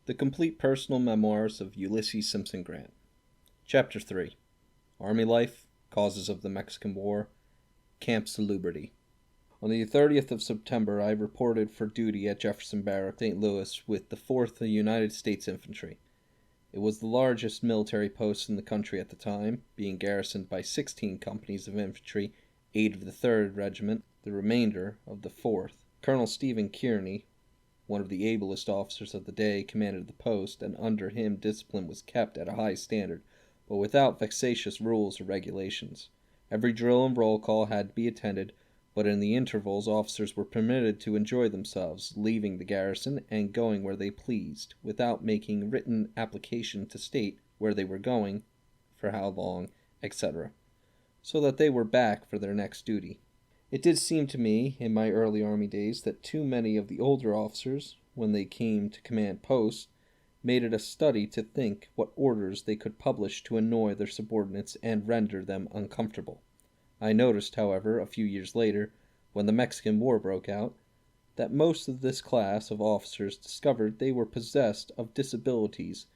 The Complete Personal Memoirs of Ulysses Simpson Grant. Chapter 3. Army Life, Causes of the Mexican War, Camp Salubrity. On the 30th of September, I reported for duty at Jefferson Barracks, St. Louis, with the 4th United States Infantry. It was the largest military post in the country at the time, being garrisoned by 16 companies of infantry, 8 of the 3rd Regiment, the remainder of the 4th. Colonel Stephen Kearney, one of the ablest officers of the day, commanded the post, and under him discipline was kept at a high standard, but without vexatious rules or regulations. Every drill and roll call had to be attended, but in the intervals officers were permitted to enjoy themselves, leaving the garrison and going where they pleased, without making written application to state where they were going, for how long, etc., so that they were back for their next duty. It did seem to me, in my early army days, that too many of the older officers, when they came to command posts, made it a study to think what orders they could publish to annoy their subordinates and render them uncomfortable. I noticed, however, a few years later, when the Mexican War broke out, that most of this class of officers discovered they were possessed of disabilities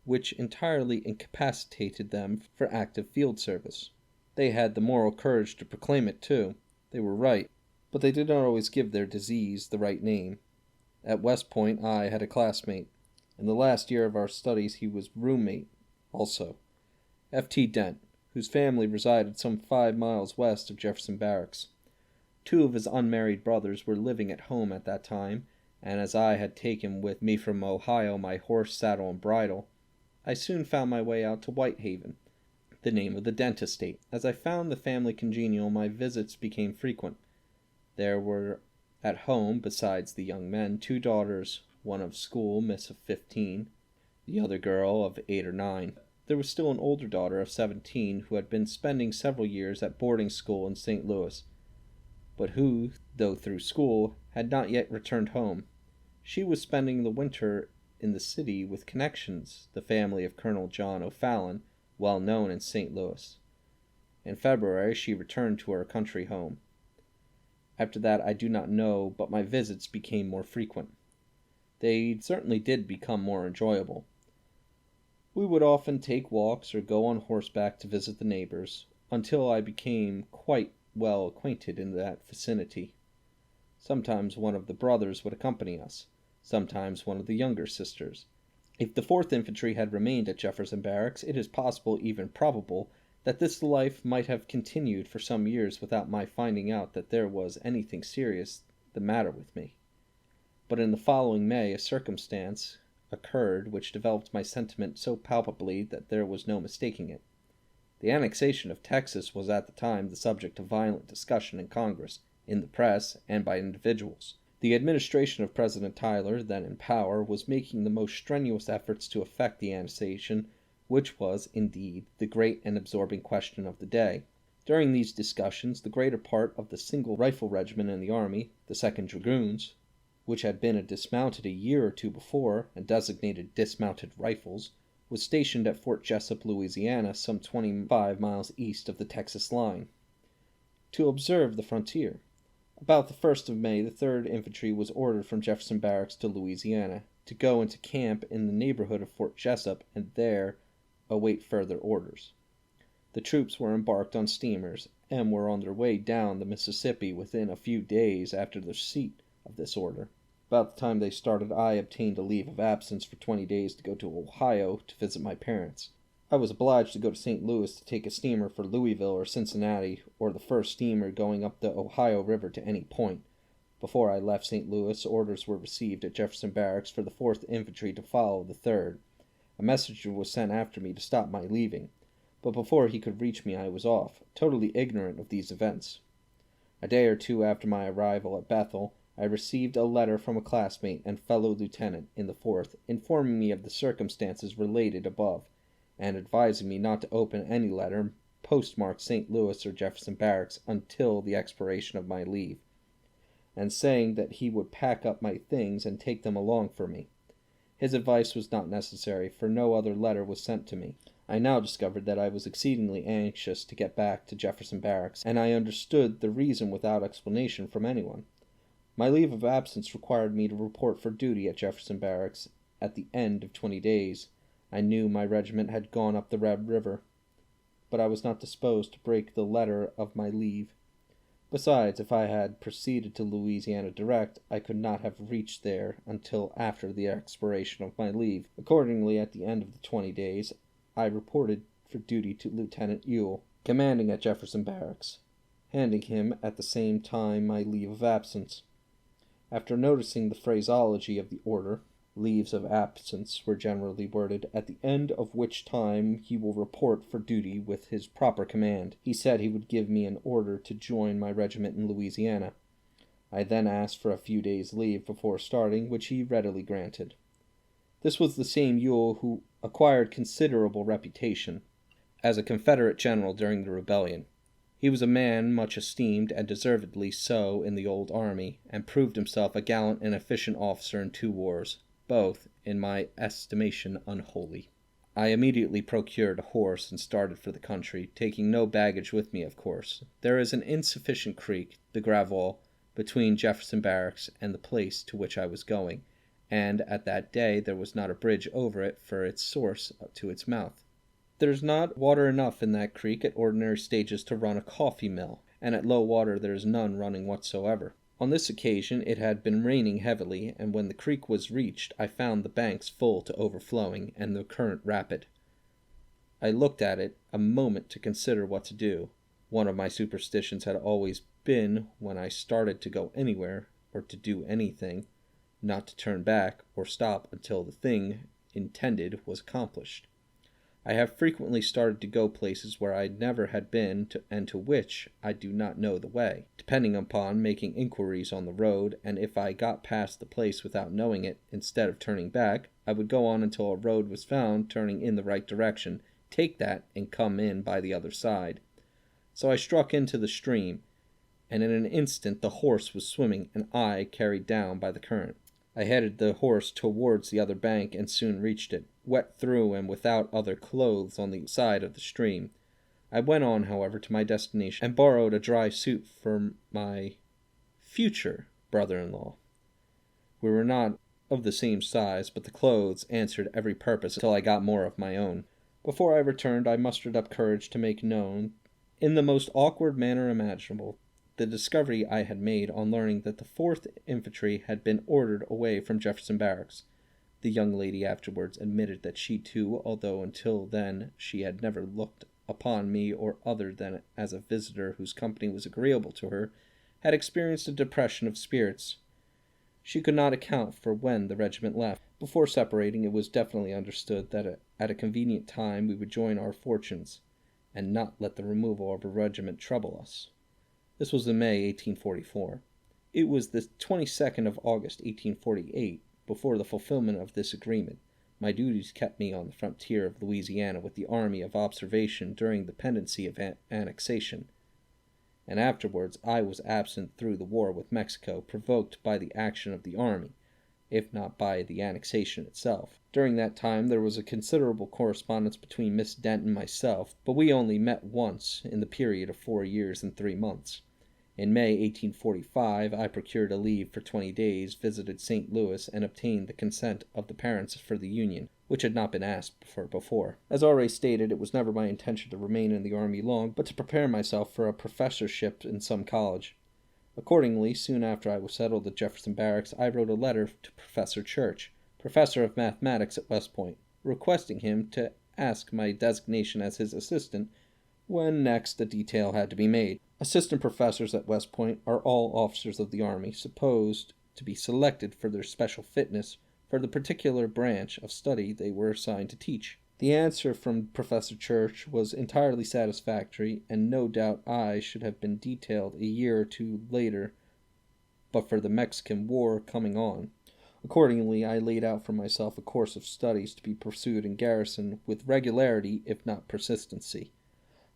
which entirely incapacitated them for active field service. They had the moral courage to proclaim it, too. They were right, but they did not always give their disease the right name. At West Point I had a classmate. In the last year of our studies he was roommate also, F.T. Dent, whose family resided some 5 miles west of Jefferson Barracks. 2 of his unmarried brothers were living at home at that time, and as I had taken with me from Ohio my horse, saddle, and bridle, I soon found my way out to Whitehaven, the name of the Dent estate. As I found the family congenial, my visits became frequent. There were at home, besides the young men, 2 daughters, one of school, miss of 15, the other girl of 8 or 9. There was still an older daughter of 17 who had been spending several years at boarding school in St. Louis, but who, though through school, had not yet returned home. She was spending the winter in the city with connections, the family of Colonel John O'Fallon, well known in St. Louis. In February she returned to her country home. After that I do not know, but my visits became more frequent. They certainly did become more enjoyable. We would often take walks or go on horseback to visit the neighbors, until I became quite well acquainted in that vicinity. Sometimes one of the brothers would accompany us, sometimes one of the younger sisters. If the 4th Infantry had remained at Jefferson Barracks, it is possible, even probable, that this life might have continued for some years without my finding out that there was anything serious the matter with me. But in the following May a circumstance occurred which developed my sentiment so palpably that there was no mistaking it. The annexation of Texas was at the time the subject of violent discussion in Congress, in the press, and by individuals. The administration of President Tyler, then in power, was making the most strenuous efforts to effect the annexation, which was, indeed, the great and absorbing question of the day. During these discussions, the greater part of the single rifle regiment in the army, the 2nd Dragoons, which had been dismounted a year or 2 before, and designated Dismounted Rifles, was stationed at Fort Jessup, Louisiana, some 25 miles east of the Texas line, to observe the frontier. About the 1st of May, the 3rd Infantry was ordered from Jefferson Barracks to Louisiana, to go into camp in the neighborhood of Fort Jessup, and there await further orders. The troops were embarked on steamers, and were on their way down the Mississippi within a few days after the receipt of this order. About the time they started, I obtained a leave of absence for 20 days to go to Ohio to visit my parents. I was obliged to go to St. Louis to take a steamer for Louisville or Cincinnati, or the first steamer going up the Ohio River to any point. Before I left St. Louis, orders were received at Jefferson Barracks for the 4th Infantry to follow the 3rd. A messenger was sent after me to stop my leaving, but before he could reach me I was off, totally ignorant of these events. A day or 2 after my arrival at Bethel, I received a letter from a classmate and fellow lieutenant in the 4th, informing me of the circumstances related above, and advising me not to open any letter postmarked St. Louis or Jefferson Barracks until the expiration of my leave, and saying that he would pack up my things and take them along for me. His advice was not necessary, for no other letter was sent to me. I now discovered that I was exceedingly anxious to get back to Jefferson Barracks, and I understood the reason without explanation from anyone. My leave of absence required me to report for duty at Jefferson Barracks, at the end of 20 days. I knew my regiment had gone up the Red River, but I was not disposed to break the letter of my leave. Besides, if I had proceeded to Louisiana direct, I could not have reached there until after the expiration of my leave. Accordingly, at the end of the 20 days, I reported for duty to Lieutenant Ewell, commanding at Jefferson Barracks, handing him at the same time my leave of absence. After noticing the phraseology of the order, leaves of absence were generally worded, at the end of which time he will report for duty with his proper command. He said he would give me an order to join my regiment in Louisiana. I then asked for a few days' leave before starting, which he readily granted. This was the same Ewell who acquired considerable reputation as a Confederate general during the rebellion. He was a man much esteemed, and deservedly so, in the old army, and proved himself a gallant and efficient officer in 2 wars, both, in my estimation, unholy. I immediately procured a horse and started for the country, taking no baggage with me, of course. There is an insufficient creek, the Gravel, between Jefferson Barracks and the place to which I was going, and at that day there was not a bridge over it for its source to its mouth. There's not water enough in that creek at ordinary stages to run a coffee mill, and at low water there is none running whatsoever. On this occasion it had been raining heavily, and when the creek was reached I found the banks full to overflowing, and the current rapid. I looked at it a moment to consider what to do. One of my superstitions had always been, when I started to go anywhere, or to do anything, not to turn back or stop until the thing intended was accomplished. I have frequently started to go places where I never had been, and to which I do not know the way, depending upon making inquiries on the road, and if I got past the place without knowing it, instead of turning back, I would go on until a road was found turning in the right direction, take that, and come in by the other side. So I struck into the stream, and in an instant the horse was swimming, and I carried down by the current. I headed the horse towards the other bank, and soon reached it, wet through and without other clothes on the side of the stream. I went on, however, to my destination, and borrowed a dry suit from my future brother-in-law. We were not of the same size, but the clothes answered every purpose until I got more of my own. Before I returned, I mustered up courage to make known, in the most awkward manner imaginable, the discovery I had made on learning that the 4th Infantry had been ordered away from Jefferson Barracks. The young lady afterwards admitted that she too, although until then she had never looked upon me or other than as a visitor whose company was agreeable to her, had experienced a depression of spirits. She could not account for when the regiment left. Before separating, it was definitely understood that at a convenient time we would join our fortunes, and not let the removal of a regiment trouble us. This was in May 1844. It was the 22nd of August 1848, before the fulfillment of this agreement. My duties kept me on the frontier of Louisiana with the Army of Observation during the pendency of annexation, and afterwards I was absent through the war with Mexico, provoked by the action of the army, if not by the annexation itself. During that time there was a considerable correspondence between Miss Dent and myself, but we only met once in the period of 4 years and 3 months. In May 1845, I procured a leave for 20 days, visited St. Louis, and obtained the consent of the parents for the union, which had not been asked for before. As already stated, it was never my intention to remain in the army long, but to prepare myself for a professorship in some college. Accordingly, soon after I was settled at Jefferson Barracks, I wrote a letter to Professor Church, professor of mathematics at West Point, requesting him to ask my designation as his assistant when next a detail had to be made. Assistant professors at West Point are all officers of the Army, supposed to be selected for their special fitness for the particular branch of study they were assigned to teach. The answer from Professor Church was entirely satisfactory, and no doubt I should have been detailed a year or 2 later but for the Mexican War coming on. Accordingly, I laid out for myself a course of studies to be pursued in garrison with regularity if not persistency.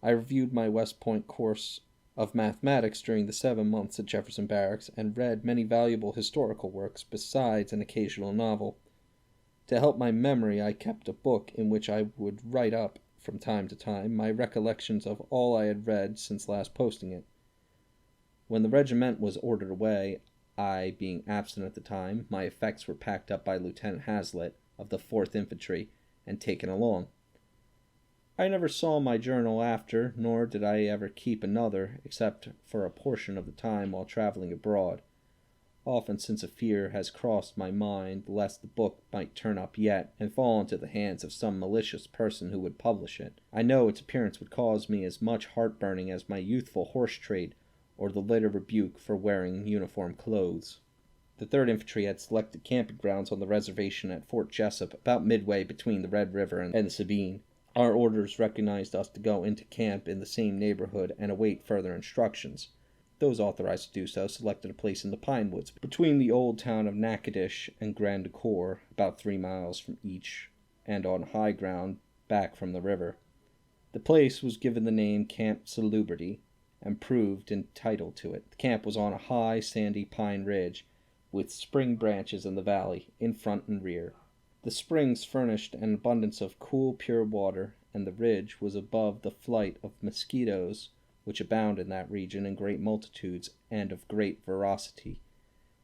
I reviewed my West Point course of mathematics during the 7 months at Jefferson Barracks, and read many valuable historical works, besides an occasional novel. To help my memory, I kept a book in which I would write up, from time to time, my recollections of all I had read since last posting it. When the regiment was ordered away, I being absent at the time, my effects were packed up by Lieutenant Hazlitt, of the 4th Infantry and taken along. I never saw my journal after, nor did I ever keep another, except for a portion of the time while traveling abroad. Often since a fear has crossed my mind lest the book might turn up yet and fall into the hands of some malicious person who would publish it. I know its appearance would cause me as much heartburning as my youthful horse trade or the later rebuke for wearing uniform clothes. The 3rd Infantry had selected camping grounds on the reservation at Fort Jessup, about midway between the Red River and the Sabine. Our orders recognized us to go into camp in the same neighborhood and await further instructions. Those authorized to do so selected a place in the pine woods between the old town of Natchitoches and Grand Corps, about 3 miles from each, and on high ground back from the river. The place was given the name Camp Salubrity, and proved entitled to it. The camp was on a high, sandy pine ridge, with spring branches in the valley, in front and rear. The springs furnished an abundance of cool, pure water, and the ridge was above the flight of mosquitoes, which abound in that region in great multitudes and of great ferocity.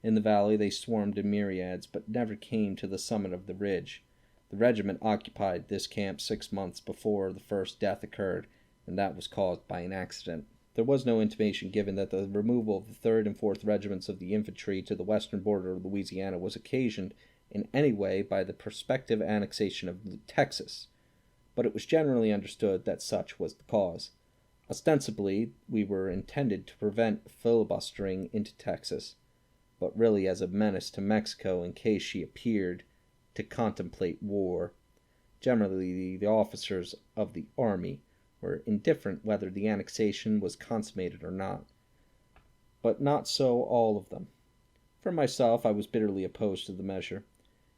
In the valley they swarmed in myriads, but never came to the summit of the ridge. The regiment occupied this camp 6 months before the first death occurred, and that was caused by an accident. There was no intimation given that the removal of the 3rd and 4th Regiments of the infantry to the western border of Louisiana was occasioned in any way by the prospective annexation of Texas, but it was generally understood that such was the cause. Ostensibly, we were intended to prevent filibustering into Texas, but really as a menace to Mexico in case she appeared to contemplate war. Generally, the officers of the army were indifferent whether the annexation was consummated or not, but not so all of them. For myself, I was bitterly opposed to the measure,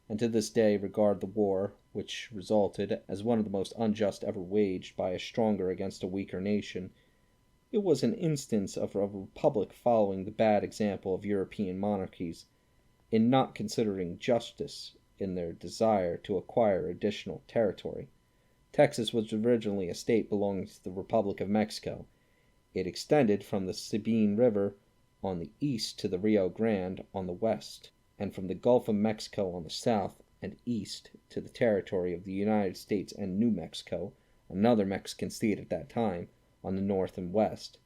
and to this day regard the war which resulted as one of the most unjust ever waged by a stronger against a weaker nation. It was an instance of a republic following the bad example of European monarchies in not considering justice in their desire to acquire additional territory. Texas was originally a state belonging to the Republic of Mexico. It extended from the Sabine River on the east to the Rio Grande on the west, and from the Gulf of Mexico on the south and east to the territory of the United States and New Mexico, another Mexican state at that time, on the north and west.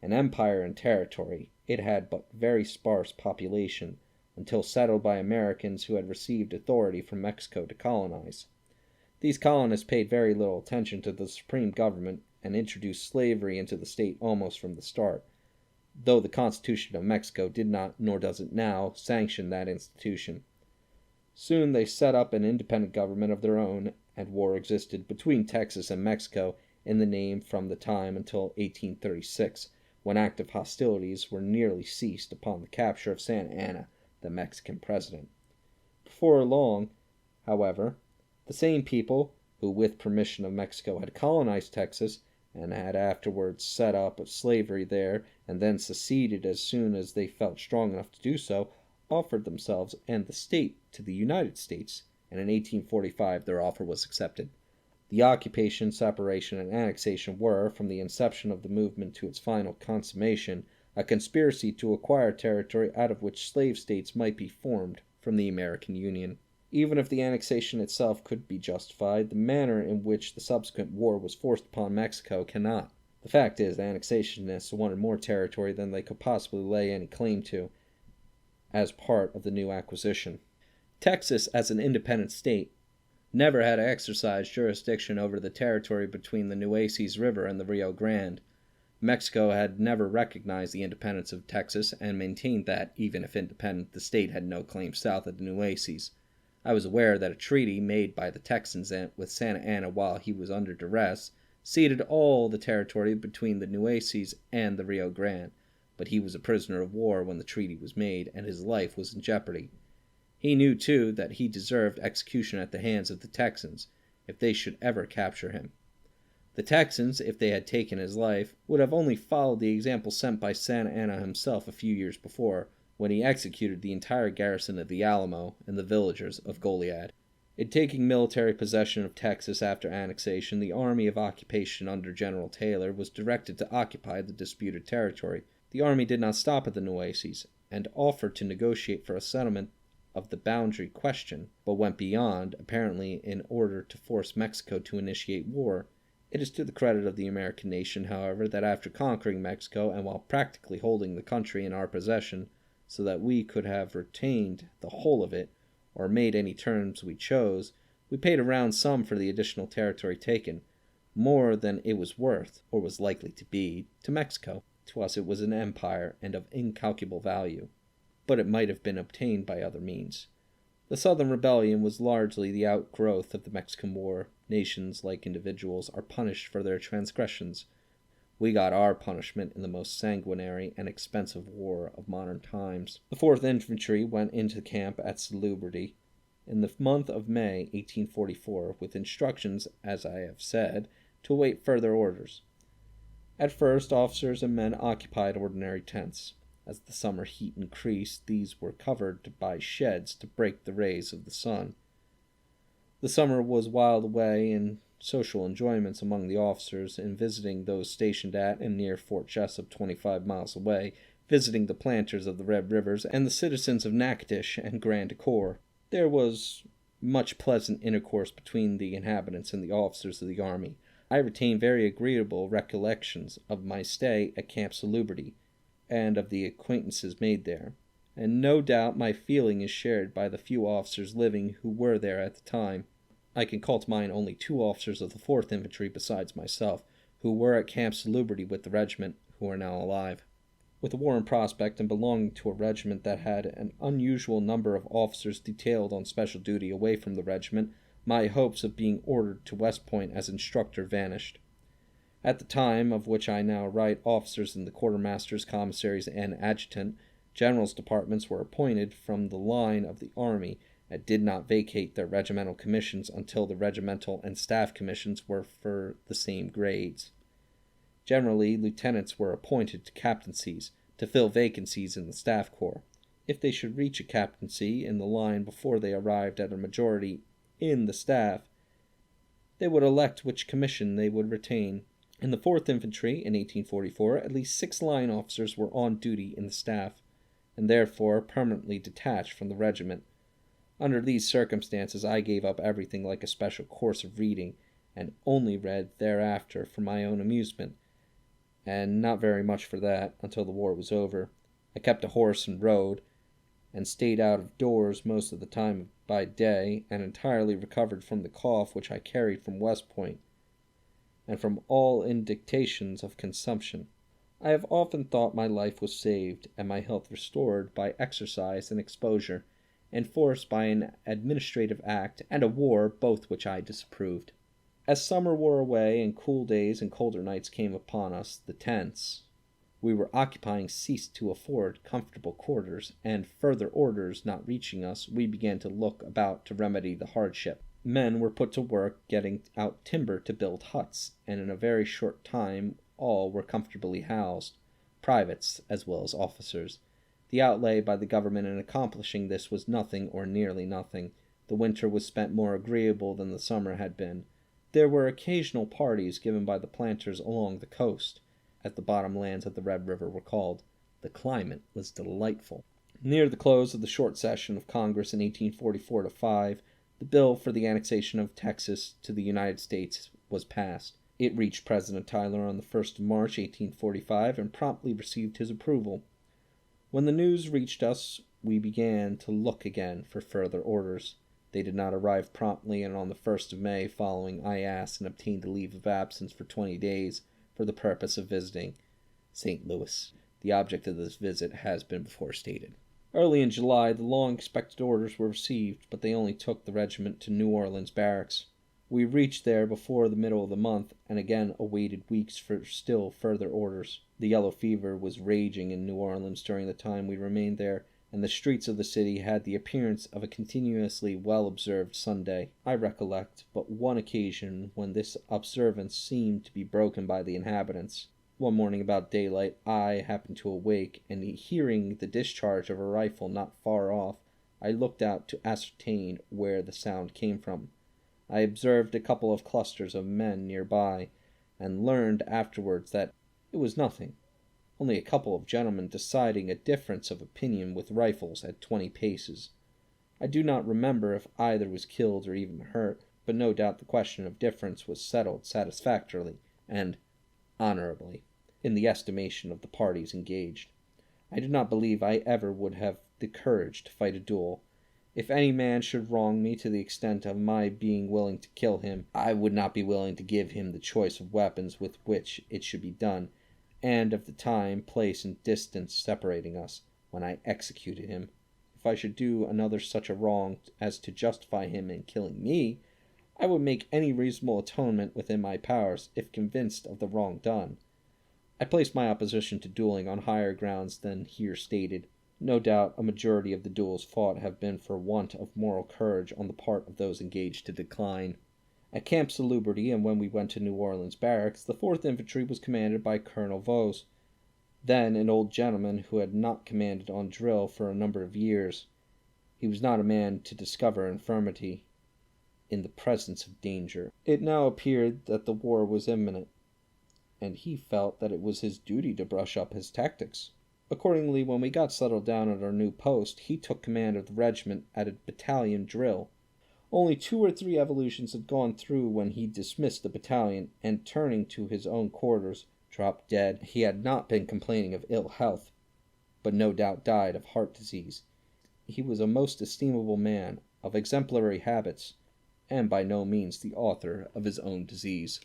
An empire in territory, it had but very sparse population, until settled by Americans who had received authority from Mexico to colonize. These colonists paid very little attention to the supreme government and introduced slavery into the state almost from the start, though the Constitution of Mexico did not, nor does it now, sanction that institution. Soon they set up an independent government of their own, and war existed between Texas and Mexico in the name from the time until 1836, when active hostilities were nearly ceased upon the capture of Santa Anna, the Mexican president. Before long, however, the same people who, with permission of Mexico, had colonized Texas, and had afterwards set up slavery there, and then seceded as soon as they felt strong enough to do so, offered themselves and the state to the United States, and in 1845 their offer was accepted. The occupation, separation, and annexation were, from the inception of the movement to its final consummation, a conspiracy to acquire territory out of which slave states might be formed from the American Union. Even if the annexation itself could be justified, the manner in which the subsequent war was forced upon Mexico cannot. The fact is, the annexationists wanted more territory than they could possibly lay any claim to, as part of the new acquisition. Texas, as an independent state, never had exercised jurisdiction over the territory between the Uylsses River and the Rio Grande. Mexico had never recognized the independence of Texas, and maintained that, even if independent, the state had no claim south of the Uylsses. I was aware that a treaty made by the Texans with Santa Anna while he was under duress ceded all the territory between the Uylsses and the Rio Grande, but he was a prisoner of war when the treaty was made, and his life was in jeopardy. He knew, too, that he deserved execution at the hands of the Texans, if they should ever capture him. The Texans, if they had taken his life, would have only followed the example set by Santa Anna himself a few years before, when he executed the entire garrison of the Alamo and the villagers of Goliad. In taking military possession of Texas after annexation, the Army of Occupation under General Taylor was directed to occupy the disputed territory. The army did not stop at the Uylsses, and offered to negotiate for a settlement of the boundary question, but went beyond, apparently in order to force Mexico to initiate war. It is to the credit of the American nation, however, that after conquering Mexico, and while practically holding the country in our possession, so that we could have retained the whole of it, or made any terms we chose, we paid a round sum for the additional territory taken, more than it was worth, or was likely to be, to Mexico. To us it was an empire, and of incalculable value, but it might have been obtained by other means. The Southern Rebellion was largely the outgrowth of the Mexican War. Nations, like individuals, are punished for their transgressions. We got our punishment in the most sanguinary and expensive war of modern times. The 4th Infantry went into camp at Salubrity in the month of May, 1844, with instructions, as I have said, to await further orders. At first, officers and men occupied ordinary tents. As the summer heat increased, these were covered by sheds to break the rays of the sun. The summer was whiled away in social enjoyments among the officers, in visiting those stationed at and near Fort Jessup, 25 miles away, visiting the planters of the Red Rivers and the citizens of Natchitoches and Grand Corps. There was much pleasant intercourse between the inhabitants and the officers of the army. I retain very agreeable recollections of my stay at Camp Salubrity, and of the acquaintances made there, and no doubt my feeling is shared by the few officers living who were there at the time. I can call to mind only 2 officers of the 4th Infantry besides myself, who were at Camp Salubrity with the regiment, who are now alive. With the war in prospect, and belonging to a regiment that had an unusual number of officers detailed on special duty away from the regiment, my hopes of being ordered to West Point as instructor vanished. At the time of which I now write, officers in the quartermasters, commissaries, and adjutant general's departments were appointed from the line of the army, and did not vacate their regimental commissions until the regimental and staff commissions were for the same grades. Generally, lieutenants were appointed to captaincies, to fill vacancies in the staff corps. If they should reach a captaincy in the line before they arrived at a majority in the staff, they would elect which commission they would retain. In the 4th Infantry, in 1844, at least 6 line officers were on duty in the staff, and therefore permanently detached from the regiment. Under these circumstances, I gave up everything like a special course of reading, and only read thereafter for my own amusement, and not very much for that, until the war was over. I kept a horse and rode, and stayed out of doors most of the time by day, and entirely recovered from the cough which I carried from West Point, and from all indications of consumption. I have often thought my life was saved, and my health restored, by exercise and exposure, enforced by an administrative act and a war, both which I disapproved. As summer wore away, and cool days and colder nights came upon us, the tents we were occupying ceased to afford comfortable quarters, and further orders not reaching us, we began to look about to remedy the hardship. Men were put to work getting out timber to build huts, and in a very short time all were comfortably housed, privates as well as officers. The outlay by the government in accomplishing this was nothing, or nearly nothing. The winter was spent more agreeable than the summer had been. There were occasional parties given by the planters along the coast, as the bottom lands of the Red River were called. The climate was delightful. Near the close of the short session of Congress in 1844-5, the bill for the annexation of Texas to the United States was passed. It reached President Tyler on the 1st of March, 1845, and promptly received his approval. When the news reached us, we began to look again for further orders. They did not arrive promptly, and on the 1st of May following I asked and obtained a leave of absence for 20 days for the purpose of visiting St. Louis. The object of this visit has been before stated. Early in July, the long-expected orders were received, but they only took the regiment to New Orleans barracks. We reached there before the middle of the month, and again awaited weeks for still further orders. The yellow fever was raging in New Orleans during the time we remained there, and the streets of the city had the appearance of a continuously well-observed Sunday. I recollect but one occasion when this observance seemed to be broken by the inhabitants. One morning about daylight, I happened to awake, and hearing the discharge of a rifle not far off, I looked out to ascertain where the sound came from. I observed a couple of clusters of men nearby, and learned afterwards that it was nothing, only a couple of gentlemen deciding a difference of opinion with rifles at 20 paces. I do not remember if either was killed or even hurt, but no doubt the question of difference was settled satisfactorily and honorably in the estimation of the parties engaged. I do not believe I ever would have the courage to fight a duel. If any man should wrong me to the extent of my being willing to kill him, I would not be willing to give him the choice of weapons with which it should be done, and of the time, place, and distance separating us, when I executed him. If I should do another such a wrong as to justify him in killing me, I would make any reasonable atonement within my powers, if convinced of the wrong done. I place my opposition to dueling on higher grounds than here stated. No doubt a majority of the duels fought have been for want of moral courage on the part of those engaged to decline. At Camp Salubrity, and when we went to New Orleans barracks, the 4th Infantry was commanded by Colonel Vos, then an old gentleman who had not commanded on drill for a number of years. He was not a man to discover infirmity in the presence of danger. It now appeared that the war was imminent, and he felt that it was his duty to brush up his tactics. Accordingly, when we got settled down at our new post, he took command of the regiment at a battalion drill. Only 2 or 3 evolutions had gone through when he dismissed the battalion, and turning to his own quarters, dropped dead. He had not been complaining of ill health, but no doubt died of heart disease. He was a most estimable man, of exemplary habits, and by no means the author of his own disease.